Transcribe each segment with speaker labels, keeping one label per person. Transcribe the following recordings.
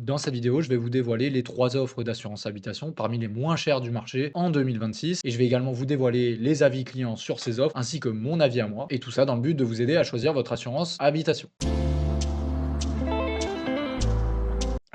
Speaker 1: Dans cette vidéo, je vais vous dévoiler les 3 offres d'assurance habitation parmi les moins chères du marché en 2026 et je vais également vous dévoiler les avis clients sur ces offres ainsi que mon avis à moi et tout ça dans le but de vous aider à choisir votre assurance habitation.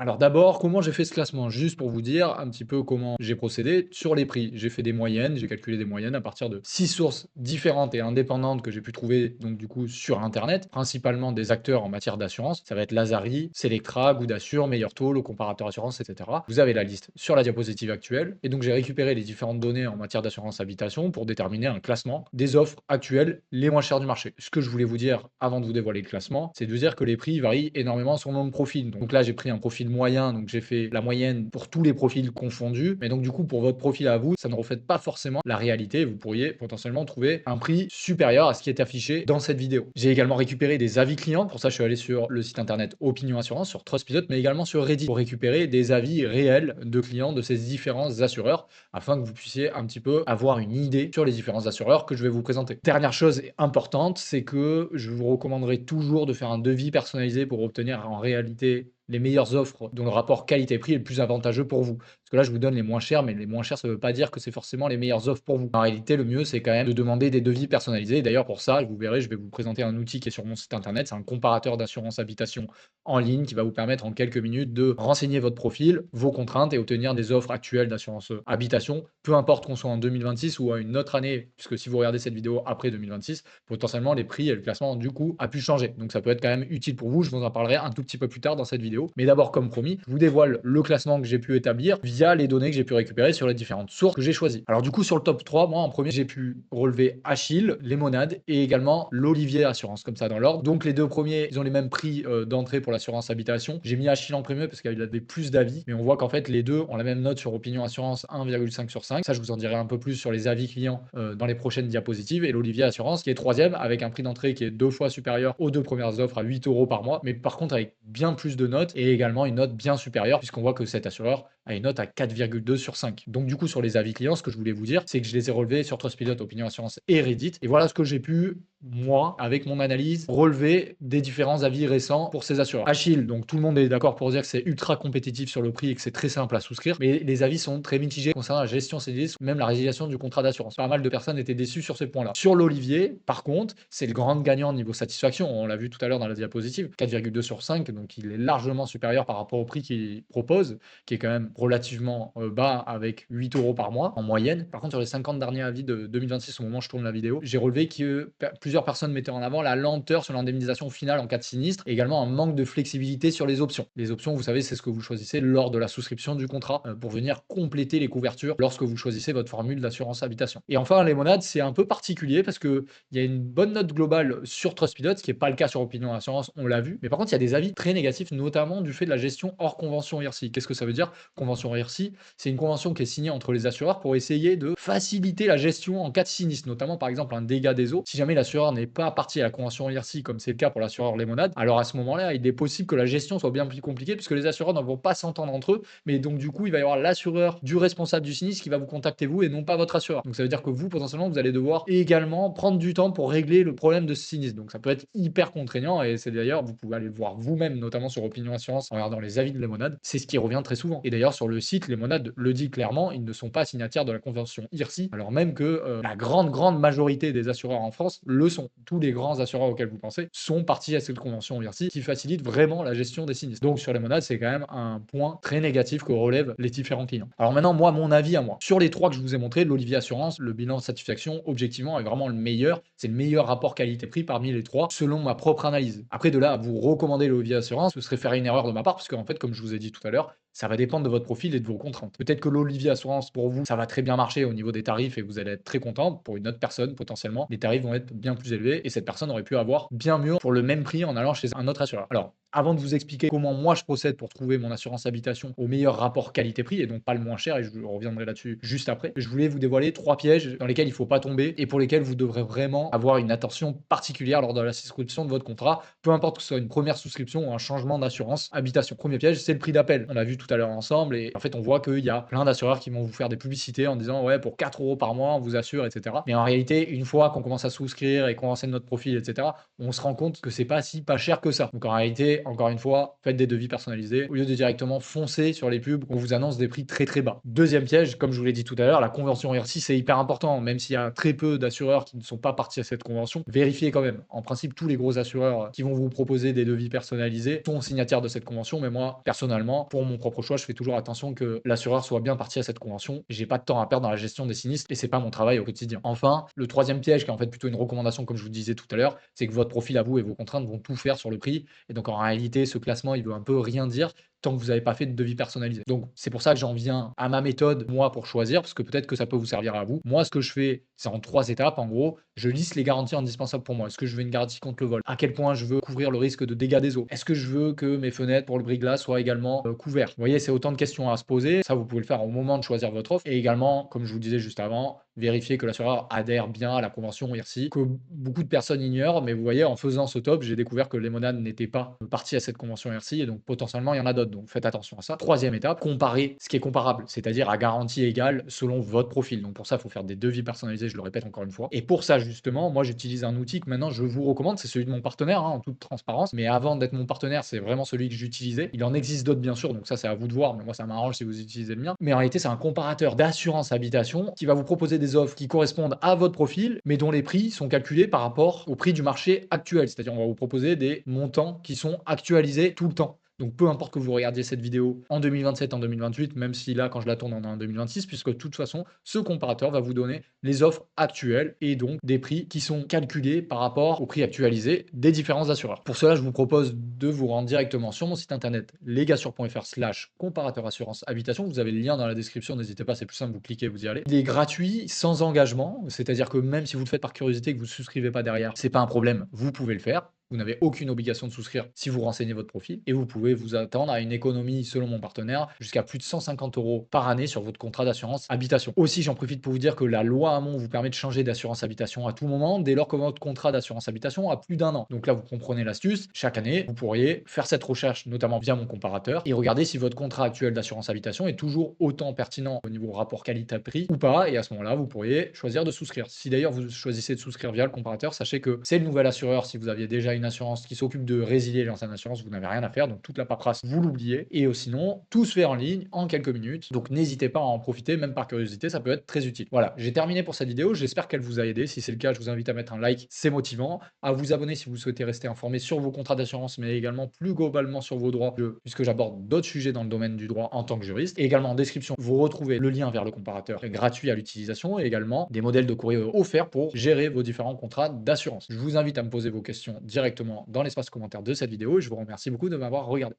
Speaker 1: Alors d'abord, comment j'ai fait ce classement? Juste pour vous dire un petit peu comment j'ai procédé sur les prix. J'ai fait des moyennes, j'ai calculé des moyennes à partir de 6 sources différentes et indépendantes que j'ai pu trouver donc du coup sur internet, principalement des acteurs en matière d'assurance. Ça va être Lazari, Selectra, Goudassure, Meilleur Taux, le comparateur assurance, etc. Vous avez la liste sur la diapositive actuelle et donc j'ai récupéré les différentes données en matière d'assurance habitation pour déterminer un classement des offres actuelles les moins chères du marché. Ce que je voulais vous dire avant de vous dévoiler le classement, c'est de vous dire que les prix varient énormément selon le profil. Donc là, j'ai pris un profil moyen, donc j'ai fait la moyenne pour tous les profils confondus. Mais donc du coup, pour votre profil à vous, ça ne reflète pas forcément la réalité. Vous pourriez potentiellement trouver un prix supérieur à ce qui est affiché dans cette vidéo. J'ai également récupéré des avis clients. Pour ça, je suis allé sur le site internet Opinion Assurance, sur Trustpilot, mais également sur Reddit pour récupérer des avis réels de clients de ces différents assureurs afin que vous puissiez un petit peu avoir une idée sur les différents assureurs que je vais vous présenter. Dernière chose importante, c'est que je vous recommanderais toujours de faire un devis personnalisé pour obtenir en réalité les meilleures offres dont le rapport qualité-prix est le plus avantageux pour vous. Parce que là, je vous donne les moins chers, mais les moins chers, ça ne veut pas dire que c'est forcément les meilleures offres pour vous. En réalité, le mieux, c'est quand même de demander des devis personnalisés. D'ailleurs, pour ça, vous verrez, je vais vous présenter un outil qui est sur mon site internet. C'est un comparateur d'assurance habitation en ligne qui va vous permettre en quelques minutes de renseigner votre profil, vos contraintes et obtenir des offres actuelles d'assurance habitation, peu importe qu'on soit en 2026 ou à une autre année, puisque si vous regardez cette vidéo après 2026, potentiellement les prix et le classement du coup a pu changer. Donc ça peut être quand même utile pour vous. Je vous en parlerai un tout petit peu plus tard dans cette vidéo. Mais d'abord, comme promis, je vous dévoile le classement que j'ai pu établir via les données que j'ai pu récupérer sur les différentes sources que j'ai choisies. Alors du coup, sur le top 3, moi en premier, j'ai pu relever Achille, Lemonade et également l'Olivier Assurance, comme ça dans l'ordre. Donc les deux premiers, ils ont les mêmes prix d'entrée pour l'assurance habitation. J'ai mis Achille en premier parce qu'il avait plus d'avis, mais on voit qu'en fait les deux ont la même note sur Opinion Assurance, 1,5 sur 5. Ça, je vous en dirai un peu plus sur les avis clients dans les prochaines diapositives. Et l'Olivier Assurance qui est troisième avec un prix d'entrée qui est 2 fois supérieur aux 2 premières offres à 8 euros par mois, mais par contre avec bien plus de notes et également une note bien supérieure puisqu'on voit que cet assureur a une note à 4,2 sur 5. Donc du coup sur les avis clients, ce que je voulais vous dire, c'est que je les ai relevés sur Trustpilot, Opinion Assurance et Reddit. Et voilà ce que j'ai pu, moi, avec mon analyse, relever des différents avis récents pour ces assureurs. Achille, donc tout le monde est d'accord pour dire que c'est ultra compétitif sur le prix et que c'est très simple à souscrire, mais les avis sont très mitigés concernant la gestion CDI, même la résiliation du contrat d'assurance. Pas mal de personnes étaient déçues sur ces points-là. Sur l'Olivier, par contre, c'est le grand gagnant niveau satisfaction. On l'a vu tout à l'heure dans la diapositive, 4,2 sur 5, donc il est largement supérieur par rapport au prix qu'il propose, qui est quand même relativement bas avec 8 euros par mois en moyenne. Par contre, sur les 50 derniers avis de 2026, au moment où je tourne la vidéo, j'ai relevé que plusieurs personnes mettaient en avant la lenteur sur l'indemnisation finale en cas de sinistre, et également un manque de flexibilité sur les options. Les options, vous savez, c'est ce que vous choisissez lors de la souscription du contrat pour venir compléter les couvertures lorsque vous choisissez votre formule d'assurance habitation. Et enfin, les monades, c'est un peu particulier parce que il y a une bonne note globale sur Trustpilot, ce qui n'est pas le cas sur Opinion Assurance, on l'a vu. Mais par contre, il y a des avis très négatifs, notamment du fait de la gestion hors convention IRSI. Qu'est-ce que ça veut dire? Convention IRSI, c'est une convention qui est signée entre les assureurs pour essayer de faciliter la gestion en cas de sinistre, notamment par exemple un dégât des eaux. Si jamais l'assureur n'est pas parti à la convention IRSI, comme c'est le cas pour l'assureur Lemonade, alors à ce moment-là, il est possible que la gestion soit bien plus compliquée puisque les assureurs ne vont pas s'entendre entre eux. Mais donc, du coup, il va y avoir l'assureur du responsable du sinistre qui va vous contacter vous et non pas votre assureur. Donc, ça veut dire que vous, potentiellement, vous allez devoir également prendre du temps pour régler le problème de ce sinistre. Donc, ça peut être hyper contraignant et c'est d'ailleurs, vous pouvez aller le voir vous-même, notamment sur Opinion Assurance en regardant les avis de Lemonade. C'est ce qui revient très souvent. Et d'ailleurs, sur le site, Lemonade le dit clairement, ils ne sont pas signataires de la convention IRSI, alors même que la grande majorité des assureurs en France le sont. Tous les grands assureurs auxquels vous pensez sont partis à cette convention IRSI qui facilite vraiment la gestion des sinistres. Donc, sur Lemonade, c'est quand même un point très négatif que relèvent les différents clients. Alors maintenant, moi, mon avis à moi. Sur les trois que je vous ai montrés, l'Olivier Assurance, le bilan de satisfaction, objectivement, est vraiment le meilleur. C'est le meilleur rapport qualité-prix parmi les trois, selon ma propre analyse. Après, de là, à vous recommander l'Olivier Assurance, ce serait faire une erreur de ma part, parce qu'en fait, comme je vous ai dit tout à l'heure, ça va dépendre de votre profil et de vos contraintes. Peut-être que l'Olivier Assurance, pour vous, ça va très bien marcher au niveau des tarifs et vous allez être très content. Pour une autre personne, potentiellement, les tarifs vont être bien plus élevés et cette personne aurait pu avoir bien mieux pour le même prix en allant chez un autre assureur. Alors, avant de vous expliquer comment moi je procède pour trouver mon assurance habitation au meilleur rapport qualité-prix et donc pas le moins cher, et je reviendrai là-dessus juste après, je voulais vous dévoiler 3 pièges dans lesquels il ne faut pas tomber et pour lesquels vous devrez vraiment avoir une attention particulière lors de la souscription de votre contrat, peu importe que ce soit une première souscription ou un changement d'assurance habitation. Premier piège, c'est le prix d'appel. On l'a vu tout à l'heure ensemble et en fait on voit qu'il y a plein d'assureurs qui vont vous faire des publicités en disant ouais pour 4 euros par mois on vous assure, etc. Mais en réalité, une fois qu'on commence à souscrire et qu'on renseigne notre profil, etc., on se rend compte que c'est pas si pas cher que ça. Donc en réalité, Et encore une fois, faites des devis personnalisés au lieu de directement foncer sur les pubs où on vous annonce des prix très très bas. Deuxième piège, comme je vous l'ai dit tout à l'heure, la convention IRC, c'est hyper important. Même s'il y a très peu d'assureurs qui ne sont pas partis à cette convention, vérifiez quand même. En principe, tous les gros assureurs qui vont vous proposer des devis personnalisés sont signataires de cette convention. Mais moi, personnellement, pour mon propre choix, je fais toujours attention que l'assureur soit bien parti à cette convention. J'ai pas de temps à perdre dans la gestion des sinistres et c'est pas mon travail au quotidien. Enfin, le troisième piège, qui est en fait plutôt une recommandation, comme je vous disais tout à l'heure, c'est que votre profil à vous et vos contraintes vont tout faire sur le prix. Et donc en réalité, ce classement, il veut un peu rien dire tant que vous n'avez pas fait de devis personnalisé. Donc, c'est pour ça que j'en viens à ma méthode, moi, pour choisir, parce que peut-être que ça peut vous servir à vous. Moi, ce que je fais, c'est en 3 étapes. En gros, je liste les garanties indispensables pour moi. Est-ce que je veux une garantie contre le vol? À quel point je veux couvrir le risque de dégâts des eaux? Est-ce que je veux que mes fenêtres pour le brise-glace soient également couvertes? Vous voyez, c'est autant de questions à se poser. Ça, vous pouvez le faire au moment de choisir votre offre. Et également, comme je vous disais juste avant, vérifier que l'assureur adhère bien à la convention IRSI, que beaucoup de personnes ignorent. Mais vous voyez, en faisant ce top, j'ai découvert que Lemonade n'était pas parti à cette convention IRSI et donc potentiellement, il y en a d'autres. Donc faites attention à ça. Troisième étape, comparer ce qui est comparable, c'est-à-dire à garantie égale selon votre profil. Donc pour ça, il faut faire des devis personnalisés, je le répète encore une fois. Et pour ça, justement, moi, j'utilise un outil que maintenant je vous recommande, c'est celui de mon partenaire, hein, en toute transparence. Mais avant d'être mon partenaire, c'est vraiment celui que j'utilisais. Il en existe d'autres, bien sûr, donc ça, c'est à vous de voir. Mais moi, ça m'arrange si vous utilisez le mien. Mais en réalité, c'est un comparateur d'assurance habitation qui va vous proposer des offres qui correspondent à votre profil, mais dont les prix sont calculés par rapport au prix du marché actuel. C'est-à-dire, on va vous proposer des montants qui sont actualisés tout le temps. Donc peu importe que vous regardiez cette vidéo en 2027, en 2028, même si là, quand je la tourne, on est en 2026, puisque de toute façon, ce comparateur va vous donner les offres actuelles et donc des prix qui sont calculés par rapport au prix actualisé des différents assureurs. Pour cela, je vous propose de vous rendre directement sur mon site internet legassure.fr/comparateur assurance habitation. Vous avez le lien dans la description, n'hésitez pas, c'est plus simple, vous cliquez, vous y allez. Il est gratuit, sans engagement, c'est-à-dire que même si vous le faites par curiosité, que vous ne souscrivez pas derrière, c'est pas un problème, vous pouvez le faire. Vous n'avez aucune obligation de souscrire si vous renseignez votre profil et vous pouvez vous attendre à une économie, selon mon partenaire, jusqu'à plus de 150 € par année sur votre contrat d'assurance habitation. Aussi, j'en profite pour vous dire que la loi Hamon vous permet de changer d'assurance habitation à tout moment, dès lors que votre contrat d'assurance habitation a plus d'1 an. Donc là, vous comprenez l'astuce. Chaque année, vous pourriez faire cette recherche, notamment via mon comparateur, et regarder si votre contrat actuel d'assurance habitation est toujours autant pertinent au niveau rapport qualité-prix ou pas. Et à ce moment-là, vous pourriez choisir de souscrire. Si d'ailleurs vous choisissez de souscrire via le comparateur, sachez que c'est le nouvel assureur. Si vous aviez déjà une assurance qui s'occupe de résilier l'ancienne assurance, vous n'avez rien à faire, donc toute la paperasse, vous l'oubliez. Et sinon, tout se fait en ligne en quelques minutes, donc n'hésitez pas à en profiter, même par curiosité, ça peut être très utile. Voilà, j'ai terminé pour cette vidéo, j'espère qu'elle vous a aidé. Si c'est le cas, je vous invite à mettre un like, c'est motivant, à vous abonner si vous souhaitez rester informé sur vos contrats d'assurance, mais également plus globalement sur vos droits, puisque j'aborde d'autres sujets dans le domaine du droit en tant que juriste. Et également en description, vous retrouvez le lien vers le comparateur gratuit à l'utilisation et également des modèles de courrier offerts pour gérer vos différents contrats d'assurance. Je vous invite à me poser vos questions directement dans l'espace commentaire de cette vidéo et je vous remercie beaucoup de m'avoir regardé.